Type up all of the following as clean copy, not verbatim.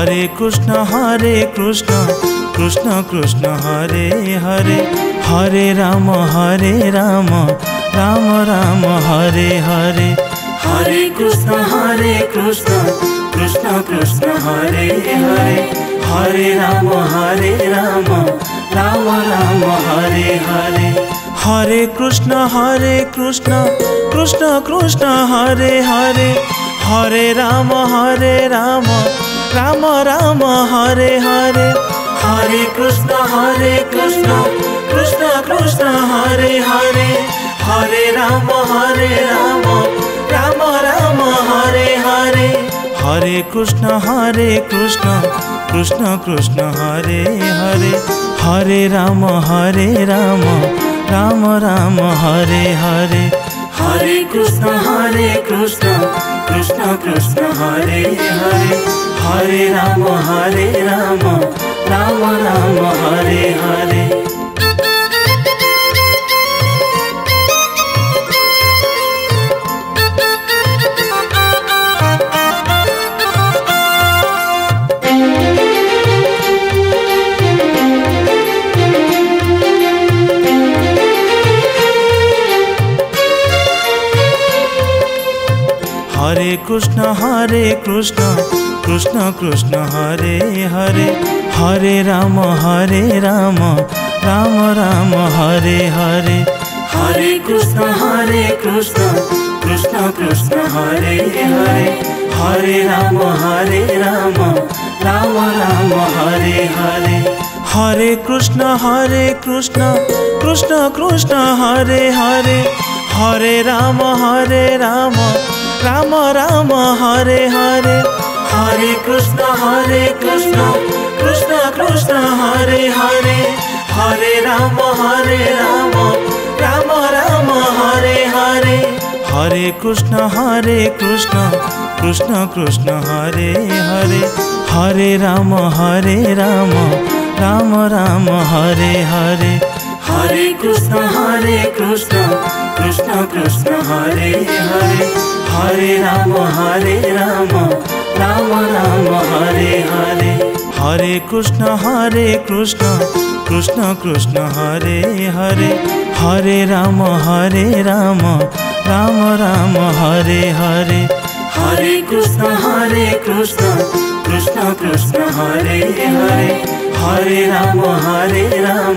Krishna Krishna Krishna Hare Hare, Hare Ram Ram Ram Hare Hare. Hare Krishna Krishna Krishna Hare Hare, Hare Ram Ram Ram Hare Hare. Hare Krishna Krishna Krishna Hare Hare, Hare Ram Ram Ram Hare Hare. Hare Krishna Krishna Krishna Hare Hare, Hare Ram Ram Ram Hare Hare. Hare Krishna Krishna Krishna Hare Hare, Hare Ram Ram Ram Hare Hare. Hare Krishna Krishna Krishna Hare Hare, Hare Ram Ram Ram Hare Hare. Hare Krishna Krishna Krishna Hare Hare, Hare Ram Ram Ram Hare Hare. Hare Krishna Krishna Krishna Hare Hare, Hare Ram Ram Ram Hare Hare. Hare Krishna Krishna Krishna Hare Hare, Hare Ram Ram Ram Hare Hare. Hare Krishna Krishna Krishna Hare Hare, Hare Ram Ram Ram Hare Hare. Hare Krishna Krishna Krishna Hare Hare, Hare Ram Ram Ram Hare Hare. Hare Krishna Krishna Krishna Hare Hare, Hare Ram Ram Ram Hare Hare. Hare Krishna Krishna Krishna Hare Hare, Hare Ram Ram Ram Hare Hare. Hare Krishna Krishna Krishna Hare Hare, Hare Ram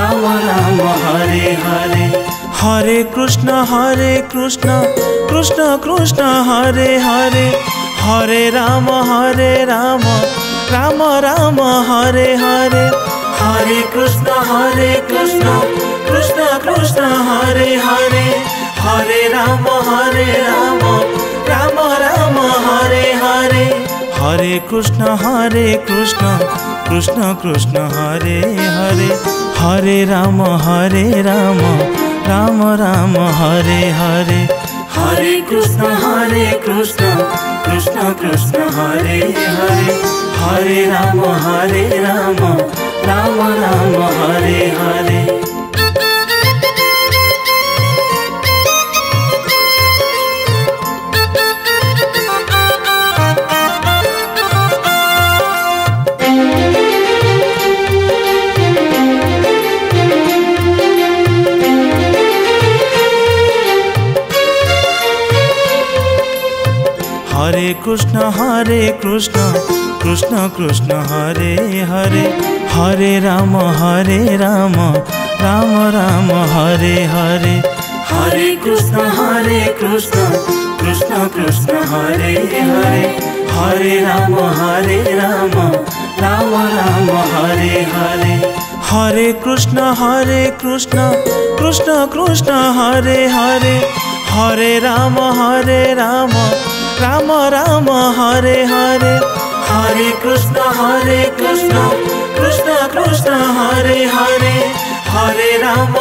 Ram Ram Hare Hare. Hare Krishna Krishna Krishna Hare Hare, Hare Ram Ram Ram Hare Hare. Hare Krishna Krishna Krishna Hare Hare, Hare Ram Ram Ram Hare Hare. Hare Krishna Krishna Krishna Hare Hare, Hare Ram Ram Ram Hare Hare. Hare Krishna Krishna Krishna Hare Hare, Hare Ram Ram Ram Hare Hare. Hare Krishna Krishna Krishna Hare Hare, Hare Ram Ram Ram Hare Hare. Hare Krishna Krishna Krishna Hare Hare, Hare Ram Ram Ram Hare Hare. Hare Krishna Krishna Krishna Hare Hare, Hare Ram Ram Ram Hare Hare. Hare Krishna Krishna Krishna Hare Hare, Hare Ram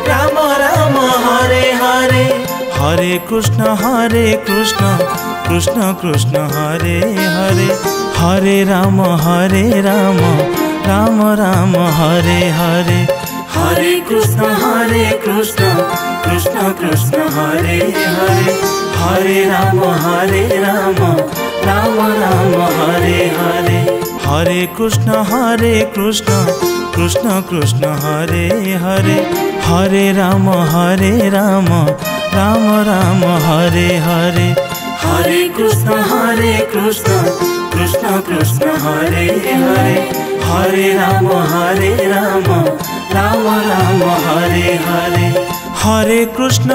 Ram Ram Hare Hare. Hare Krishna Krishna Krishna Hare Hare, Hare Ram Ram Ram Hare Hare. Hare Krishna Krishna Krishna Hare Hare, Hare Ram Ram Ram Hare Hare. Hare Krishna Krishna Krishna Hare Hare. Hare Ram Ram Ram Hare Hare. Hare Krishna Krishna Krishna Hare Hare. Hare Ram Ram Ram Hare Hare. Hare Krishna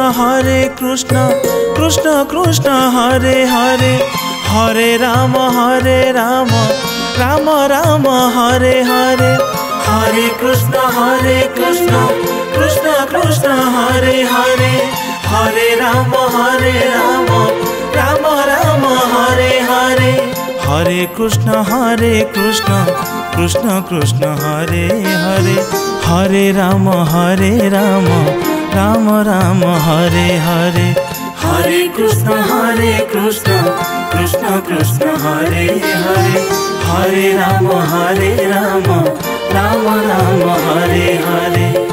Krishna Krishna Hare Hare. Hare Ram Ram Ram Hare Hare. Hare Krishna Krishna Krishna Hare Hare. Hare Ram Ram Ram Hare Hare. Hare Krishna Krishna Krishna Hare Hare. Hare Ram Ram Ram Hare Hare. Hare Krishna Krishna Krishna Hare Hare. Hare Ram Ram Ram Hare Hare.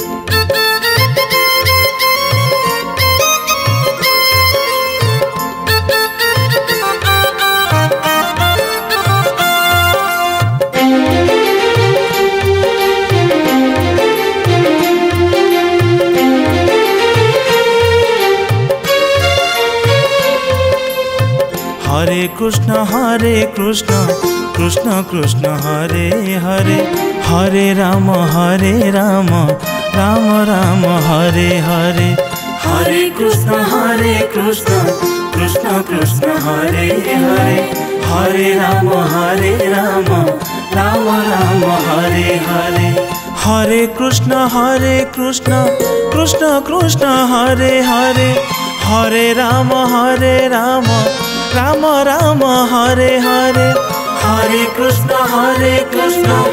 Hare Krishna Krishna Krishna Hare Hare. Hare Ram Ram Ram Hare Hare. Hare Krishna Krishna Krishna Hare Hare. Hare Ram Ram Ram Hare Hare. Hare Krishna Krishna Krishna Hare Hare. Hare Ram Ram Ram Hare Hare. Hare Krishna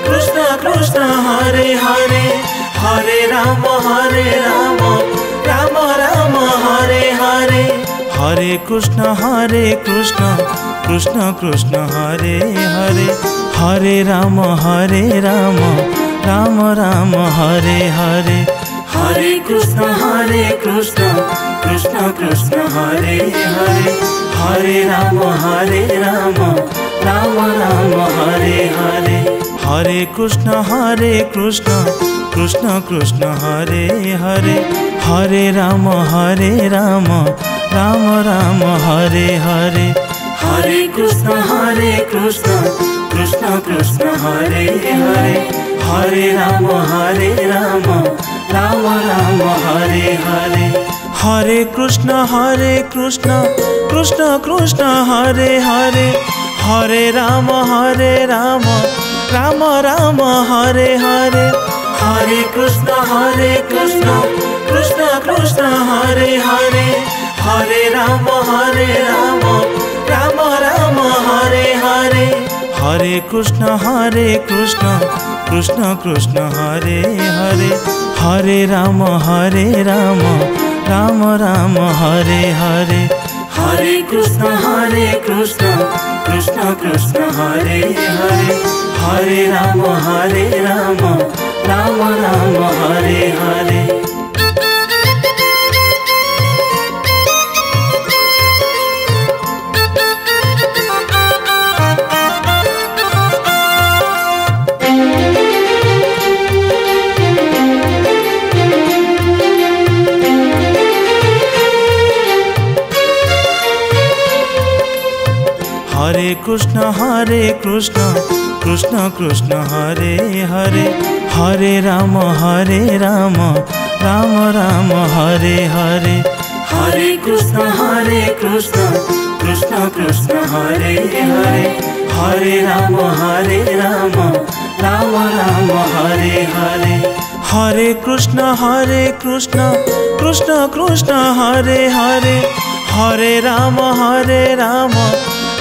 Krishna Krishna Hare Hare. Hare Ram Ram Ram Hare Hare. Hare Krishna Krishna Krishna Hare Hare. Hare Ram Ram Ram Hare Hare. Hare Krishna Krishna Krishna Hare Hare. Hare Ram Ram Ram Hare Hare. Hare Krishna Krishna Krishna Hare Hare. Hare Ram Ram Ram Hare Hare. Hare Krishna Krishna Krishna Hare Hare. Hare Ram Ram Ram Hare Hare. Hare Krishna Krishna Krishna Hare Hare. Hare Ram Ram Ram Hare Hare. Hare Krishna Krishna Krishna Hare Hare. Hare Ram Ram Ram Hare Hare. Hare Krishna Krishna Krishna Hare Hare. Hare Ram Ram Ram Hare Hare. Hare Krishna Krishna Krishna Hare Hare. Hare Ram Ram Ram Hare Hare. Hare Krishna Krishna Krishna Hare Hare. Hare Ram Ram Ram Hare Hare. Hare Krishna Krishna Krishna Hare Hare. Hare Ram Ram Ram Hare Hare. Hare Krishna Krishna Krishna Hare Hare. Hare Ram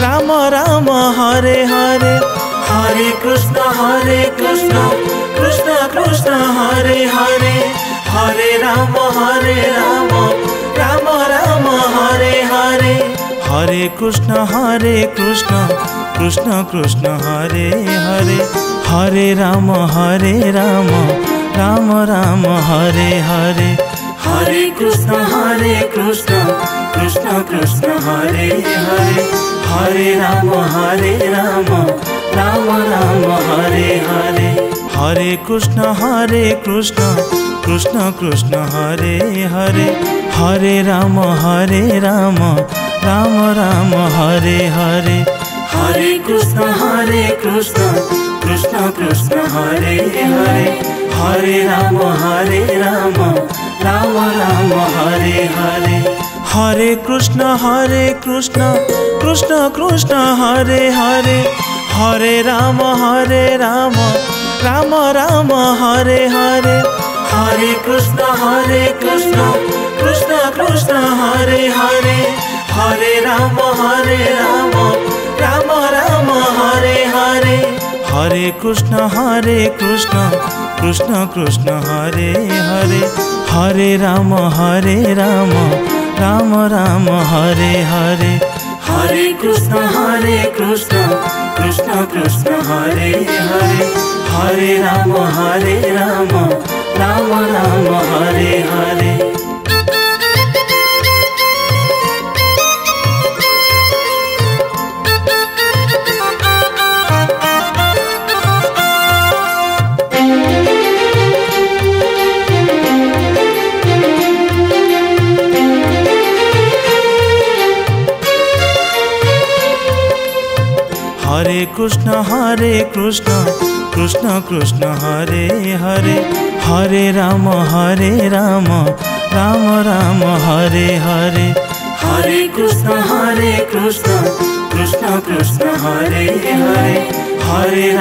Ram Ram Hare Hare. Hare Krishna Krishna Krishna Hare Hare. Hare Ram Ram Ram Hare Hare. Hare Krishna Krishna Krishna Hare Hare. Hare Ram Ram Ram Hare Hare. Hare Krishna Krishna Krishna Hare Hare, Hare Ram Ram Ram Hare Hare. Hare Krishna Krishna Krishna Hare Hare, Hare Ram Ram Ram Hare Hare. Hare Krishna Krishna Krishna Hare Hare, Hare Ram Ram Ram Hare Hare. Hare Krishna Krishna Krishna Hare Hare, Hare Ram Ram Ram Hare Hare. Hare Krishna Krishna Krishna Hare Hare, Hare Ram Ram Ram Hare Hare. Hare Krishna Krishna Krishna Hare Hare, Hare Ram Ram Ram Hare Hare. Hare Krishna Krishna Krishna Hare Hare, Hare Ram Ram Ram Hare Hare. Hare Krishna Krishna Krishna Hare Hare, Hare Ram Ram Ram Hare Hare. Hare Krishna Krishna Krishna Hare Hare, Hare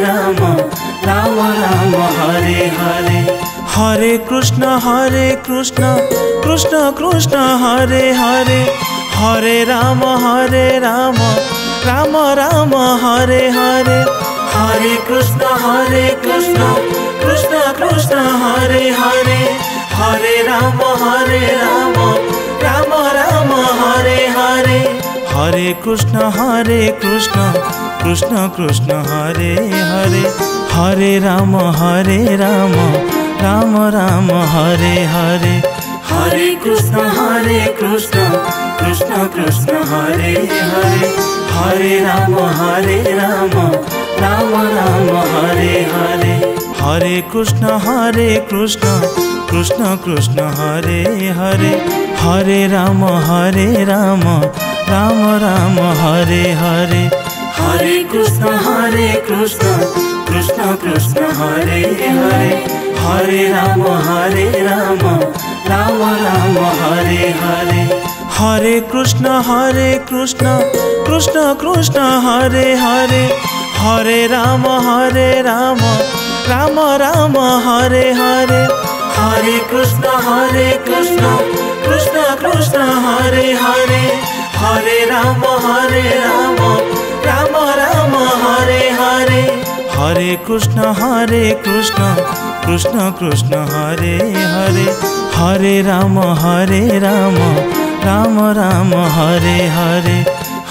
Ram Ram Ram Hare Hare. Hare Krishna Krishna Krishna Hare Hare, Hare Ram Ram Ram Hare Hare. Hare Krishna Krishna Krishna Hare Hare, Hare Ram Ram Ram Hare Hare. Hare Krishna Krishna Krishna Hare Hare, Hare Ram Ram Ram Hare Hare. Hare Krishna Krishna Krishna Hare Hare, Hare Ram Ram Ram Hare Hare. Hare Krishna Krishna Krishna Hare Hare, Hare Ram Ram Ram Hare Hare. Hare Krishna Krishna Krishna Hare Hare, Hare Ram Ram Ram Hare Hare. Hare Krishna Krishna Krishna Hare Hare, Hare Ram Ram Ram Hare Hare. Hare Krishna Krishna Krishna Hare Hare, Hare Ram Ram Ram Hare Hare. Hare Krishna Krishna Krishna Hare Hare, Hare Ram Ram Ram Hare Hare.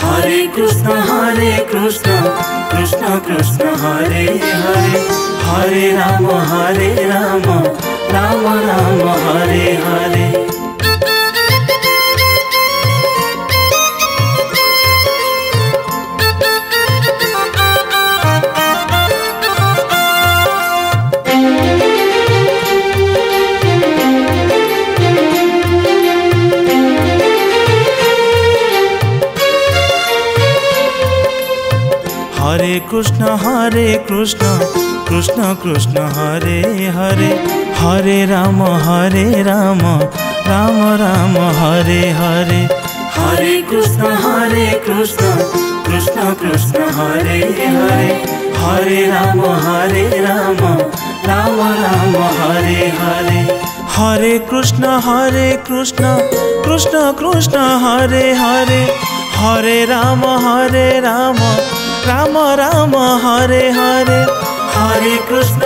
Hare Krishna Krishna Krishna Hare Hare, Hare Ram Ram Ram Hare Hare. Hare Krishna Krishna Krishna Hare Hare, Hare Ram Ram Ram Hare Hare. Hare Krishna Krishna Krishna Hare Hare, Hare Ram Ram Ram Hare Hare. Hare Krishna Krishna Krishna Hare Hare, Hare Ram Ram Ram Hare Hare. Hare Krishna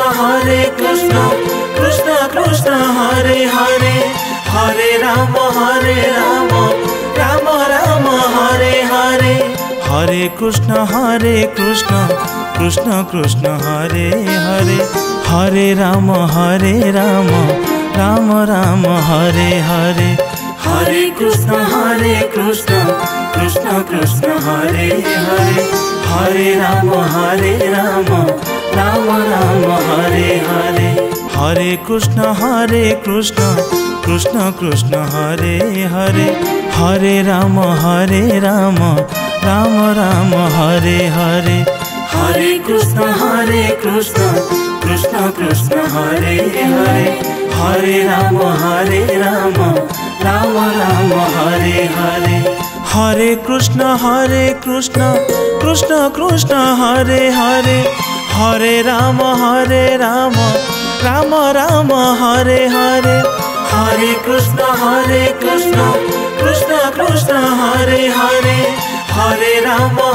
Krishna Krishna Hare Hare, Hare Ram Ram Ram Hare Hare. Hare Krishna Krishna Krishna Hare Hare, Hare Ram Ram Ram Hare Hare. Hare Krishna Krishna Krishna Hare Hare, Hare Rama Rama Rama Hare Hare. Hare Krishna Krishna Krishna Hare Hare, Hare Rama Rama Rama Hare Hare. Hare Krishna Krishna Krishna Hare Hare, Hare Rama Rama Rama Hare Hare. Hare Krishna Krishna Krishna Hare Hare, Hare Rama Rama Rama Hare Hare. Hare Krishna Krishna Krishna Hare Hare, Hare Rama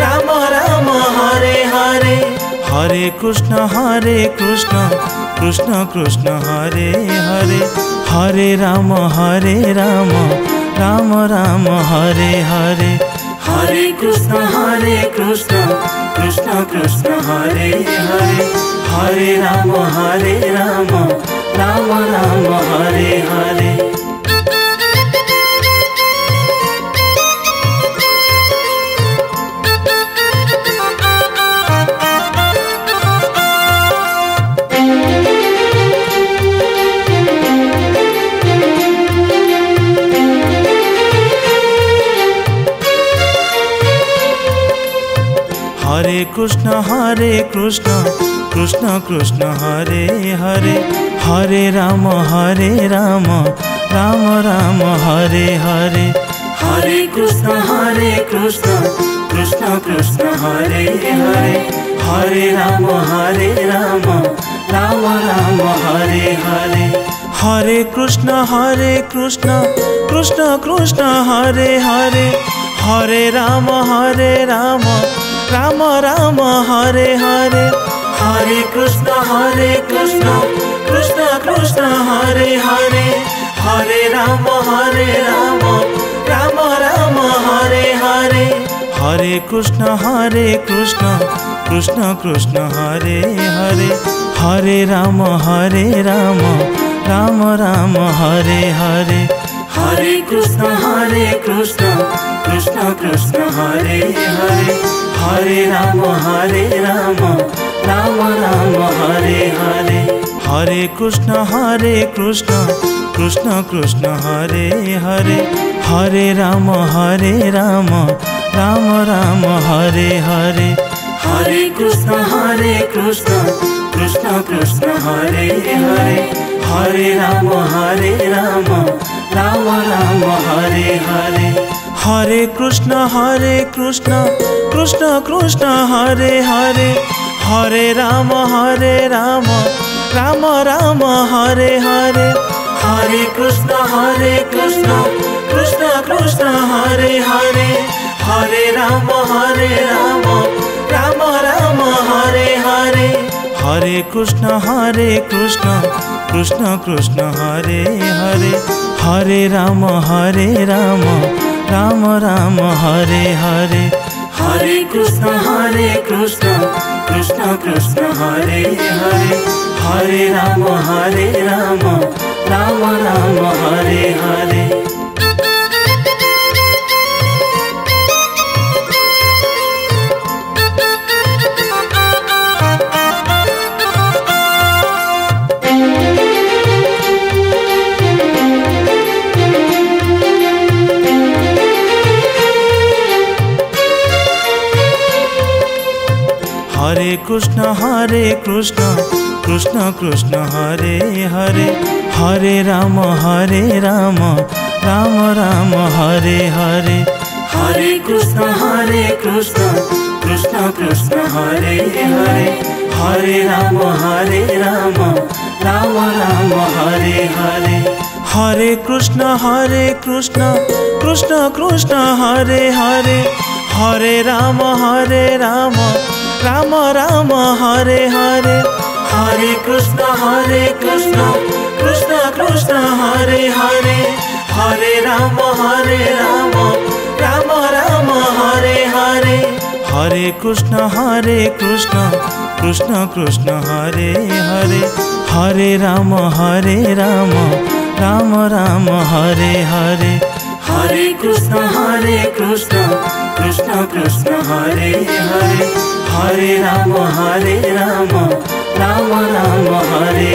Rama Rama Hare Hare. Hare Krishna Krishna Krishna Hare Hare, Hare Rama Rama Rama Hare Hare. Hare Krishna Krishna Krishna Hare Hare, Hare Rama Rama Rama Hare Hare. Hare Krishna Krishna Hare Hare, Hare Rama Rama Rama Hare Hare. Hare Krishna Krishna Hare Hare, Hare Rama Rama Rama Hare Hare. Hare Krishna Krishna Hare Hare, Hare Rama Rama Rama Hare Hare. Hare Krishna Krishna Hare Hare, Hare Rama Rama Rama Hare Hare. Hare Krishna Krishna Hare Hare, Hare Rama Rama Rama Hare Hare. Hare Krishna Krishna Hare Hare, Hare Rama Rama Rama Hare Hare. Hare Krishna Krishna Hare Hare, Hare Rama Rama Rama Hare Hare. Hare Krishna Krishna Hare Hare, Hare Rama Rama Rama Hare Hare. Hare Krishna Krishna Hare Hare, Hare Rama Rama Rama Hare Hare. Hare Krishna Krishna Hare Hare, Hare Rama Rama Rama Hare Hare. Hare Krishna Krishna Hare Hare, Hare Rama Rama Rama Hare Hare. Hare Krishna Krishna Hare Hare, Hare Rama Rama Rama Hare Hare. Hare Krishna Krishna Hare Hare, Hare Rama Rama Rama Hare Hare. Hare Krishna Krishna Hare Hare, Hare Rama Rama Rama Hare Hare. Hare Krishna Krishna Hare Hare, Hare Rama Rama Rama Hare Hare. Hare Krishna Krishna Hare Hare, Hare Rama Rama Rama Hare Hare. Hare Krishna Krishna Hare Hare, Hare Rama Rama Ram Ram Hare Hare. Hare Krishna Krishna Krishna Hare Hare. Hare Ram Ram Ram Hare